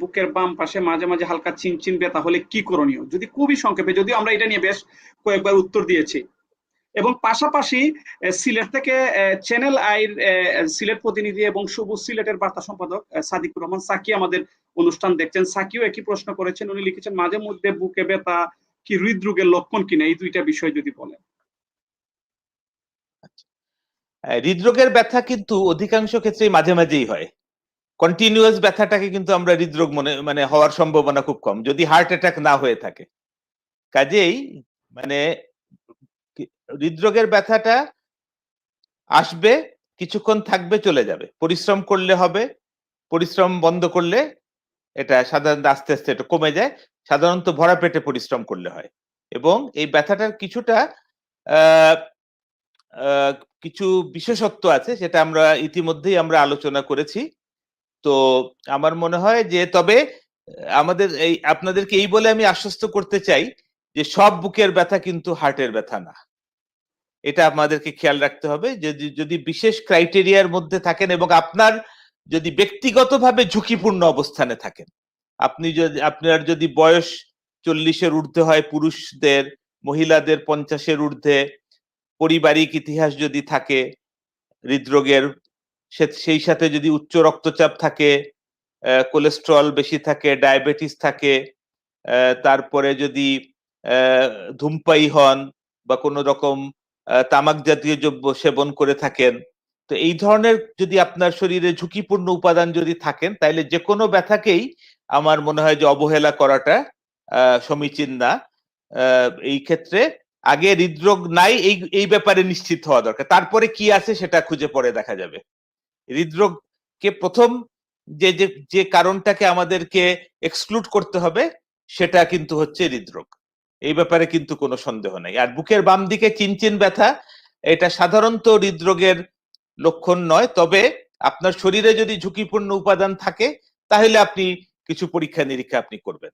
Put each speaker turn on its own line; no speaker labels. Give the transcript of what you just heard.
বুকের বাম পাশে মাঝে মাঝে হালকা চিনচিন ব্যথা হলে কি করণীয়, যদি খুবই সংক্ষেপে, যদিও আমরা এটা নিয়ে বেশ কয়েকবার উত্তর দিয়েছি। এবং পাশাপাশি সিলেট থেকে চ্যানেল আইর সিলেট প্রতিনিধি এবং সবুজ সিলেটের বার্তা সম্পাদক সাদিকুর রহমান সাকি আমাদের অনুষ্ঠান দেখছেন। সাকিও একই প্রশ্ন করেছেন, উনি লিখেছেন মাঝে মধ্যে বুকে ব্যথা কি হৃদরোগের লক্ষণ কিনা, এই দুইটা বিষয় যদি বলেন।
হৃদরোগের ব্যথা কিন্তু অধিকাংশ ক্ষেত্রে মাঝে মাঝেই হয়। কন্টিনিউয়াস ব্যথাটাকে কিন্তু আমরা হৃদরোগ মানে হওয়ার সম্ভাবনা খুব কম, যদি হার্ট অ্যাটাক না হয়ে থাকে। কাজেই মানে হৃদরোগের ব্যথাটা আসবে, কিছুক্ষণ থাকবে, চলে যাবে। পরিশ্রম করলে হবে, পরিশ্রম বন্ধ করলে এটা সাধারণত আস্তে আস্তে এটা কমে যায়। সাধারণত ভরা পেটে পরিশ্রম করলে হয়। এবং এই ব্যথাটার কিছুটা কিছু বিশেষত্ব আছে, সেটা আমরা ইতিমধ্যেই আমরা আলোচনা করেছি। তো আমার মনে হয় যে, তবে আমাদের আপনাদেরকে এই বলে আমি আশ্বস্ত করতে চাই যে সব বুকের ব্যথা কিন্তু হার্টের ব্যথা না। এটা আমাদেরকে খেয়াল রাখতে হবে। যদি বিশেষ ক্রাইটেরিয়ার মধ্যে থাকেন এবং আপনার যদি ব্যক্তিগতভাবে ঝুঁকিপূর্ণ অবস্থানে থাকেন, আপনার যদি বয়স 40-এর ঊর্ধ্বে হয় পুরুষদের, মহিলাদের 50-এর ঊর্ধ্বে, পারিবারিক ইতিহাস যদি থাকে হৃদরোগের, সেই সাথে যদি উচ্চ রক্তচাপ থাকে, কোলেস্টেরল বেশি থাকে, ডায়াবেটিস থাকে, তারপরে যদি ধূমপায়ী হন বা কোনো রকম তামাক জাতীয় দ্রব্য সেবন করে থাকেন, তো এই ধরনের যদি আপনার শরীরে ঝুঁকিপূর্ণ উপাদান যদি থাকেন, তাহলে যে কোনো ব্যথাকেই আমার মনে হয় যে অবহেলা করাটা সমীচীন না। এই ক্ষেত্রে আগে হৃদরোগ নাই এই ব্যাপারে নিশ্চিত হওয়া দরকার, তারপরে কি আছে সেটা খুঁজে পরে দেখা যাবে। হৃদরোগকে প্রথম যে কারণটাকে আমাদেরকে এক্সক্লুড করতে হবে সেটা কিন্তু হচ্ছে হৃদরোগ, এই ব্যাপারে কিন্তু কোনো সন্দেহ নাই। আর বুকের বাম দিকে চিনচিন ব্যথা, এটা সাধারণত হৃদরোগের লক্ষণ নয়, তবে আপনার শরীরে যদি ঝুঁকিপূর্ণ উপাদান থাকে তাহলে আপনি কিছু পরীক্ষা নিরীক্ষা আপনি করবেন।